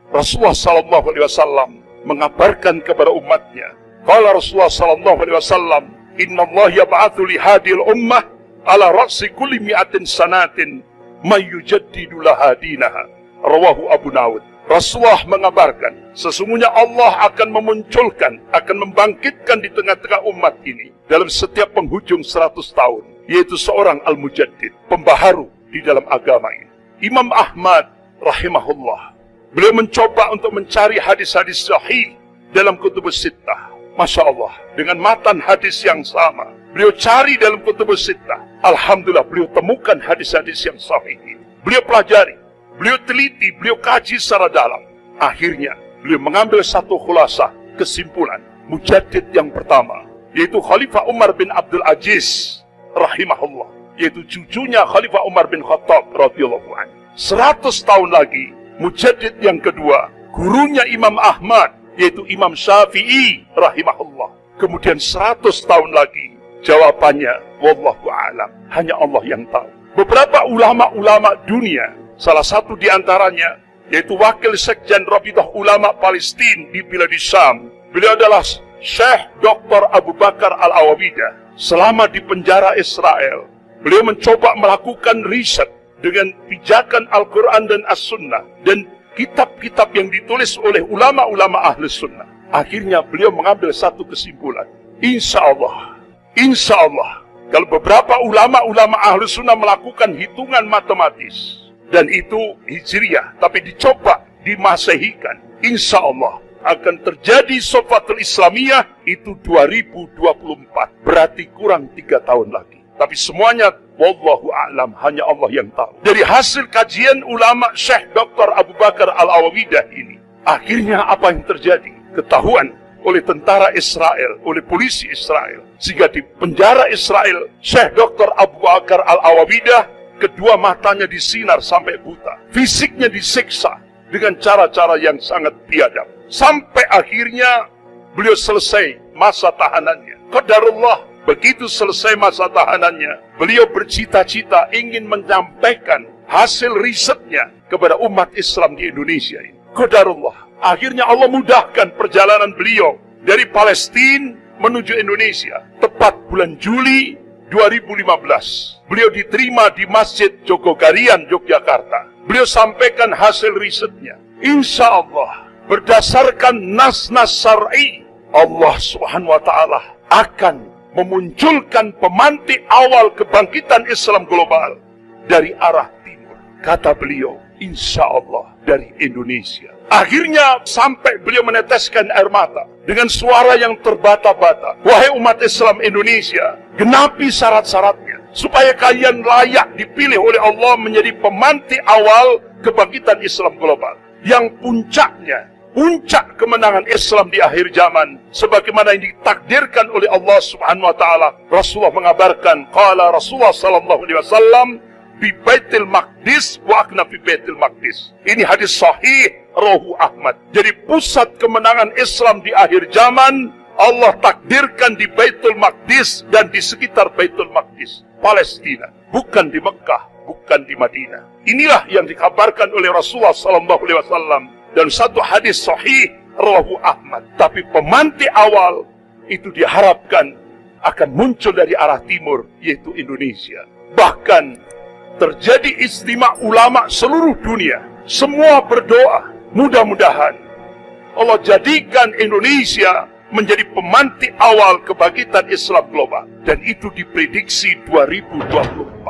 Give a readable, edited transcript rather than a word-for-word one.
Rasulullah sallallahu alaihi wasallam mengabarkan kepada umatnya, qala Rasulullah sallallahu alaihi wasallam, innallaha yab'atsu li hadhil ummah ala ra'si kulli mi'atin sanatin may yujaddidu laha dinaha. Rawahu Abu Dawud. Rasulullah mengabarkan, sesungguhnya Allah akan memunculkan, akan membangkitkan di tengah-tengah umat ini dalam setiap penghujung 100 tahun, yaitu seorang al-mujaddid, pembaharu di dalam agama ini. Imam Ahmad rahimahullah, beliau mencoba untuk mencari hadis-hadis sahih dalam kutubus sittah. Masya Allah, dengan matan hadis yang sama, beliau cari dalam kutubus sittah. Alhamdulillah, beliau temukan hadis-hadis yang sahih ini. Beliau pelajari, beliau teliti, beliau kaji secara dalam. Akhirnya, beliau mengambil satu khulasah, kesimpulan. Mujaddid yang pertama, yaitu Khalifah Umar bin Abdul Aziz rahimahullah, yaitu cucunya Khalifah Umar bin Khattab radhiyallahu anhu. 100 tahun lagi, mujaddid yang kedua, gurunya Imam Ahmad, yaitu Imam Syafi'i rahimahullah. Kemudian 100 tahun lagi, jawabannya wallahu a'lam, hanya Allah yang tahu. Beberapa ulama-ulama dunia, salah satu di antaranya yaitu wakil sekjen Rabidah Ulama Palestina di Bilad Syam, beliau adalah Syekh Dr. Abu Bakar Al-Awabidah. Selama di penjara Israel, beliau mencoba melakukan riset dengan pijakan Al-Quran dan As-Sunnah dan kitab-kitab yang ditulis oleh ulama-ulama ahli sunnah. Akhirnya beliau mengambil satu kesimpulan. Insya Allah, kalau beberapa ulama-ulama ahli sunnah melakukan hitungan matematis, dan itu hijriyah, tapi dicoba dimasehikan, insya Allah akan terjadi Sofatul Islamiyah itu 2024. Berarti kurang 3 tahun lagi. Tapi semuanya wallahu a'lam, hanya Allah yang tahu. Dari hasil kajian ulama Syekh Dr. Abu Bakar Al-Awabidah ini, akhirnya apa yang terjadi? Ketahuan oleh tentara Israel, oleh polisi Israel. Sehingga di penjara Israel, Syekh Dr. Abu Bakar Al-Awabidah, kedua matanya disinar sampai buta. Fisiknya disiksa dengan cara-cara yang sangat biadab. Sampai akhirnya beliau selesai masa tahanannya. Qadarullah, begitu selesai masa tahanannya, beliau bercita-cita ingin menyampaikan hasil risetnya kepada umat Islam di Indonesia ini. Qadarullah, akhirnya Allah mudahkan perjalanan beliau dari Palestina menuju Indonesia. Tepat bulan Juli 2015, beliau diterima di Masjid Jogogarian, Yogyakarta. Beliau sampaikan hasil risetnya. Insya Allah, berdasarkan nas-nas syar'i, Allah Subhanahu wa Ta'ala akan memunculkan pemantik awal kebangkitan Islam global dari arah timur. Kata beliau, insya Allah dari Indonesia. Akhirnya sampai beliau meneteskan air mata dengan suara yang terbata-bata. Wahai umat Islam Indonesia, genapi syarat-syaratnya supaya kalian layak dipilih oleh Allah menjadi pemantik awal kebangkitan Islam global. Yang puncaknya, puncak kemenangan Islam di akhir zaman, sebagaimana yang ditakdirkan oleh Allah Subhanahu wa Ta'ala. Rasulullah mengabarkan, qala Rasulullah sallallahu alaihi wasallam, bi Baitul Maqdis wa akna fi Baitul Maqdis. Ini hadis sahih rawahu Ahmad. Jadi pusat kemenangan Islam di akhir zaman Allah takdirkan di Baitul Maqdis dan di sekitar Baitul Maqdis, Palestina, bukan di Mekah, bukan di Madinah. Inilah yang dikabarkan oleh Rasulullah sallallahu alaihi wasallam dan satu hadis sahih rawahu Ahmad. Tapi pemantik awal itu diharapkan akan muncul dari arah timur, yaitu Indonesia. Bahkan terjadi istimewa ulama seluruh dunia. Semua berdoa, mudah-mudahan Allah jadikan Indonesia menjadi pemantik awal kebangkitan Islam global. Dan itu diprediksi 2024.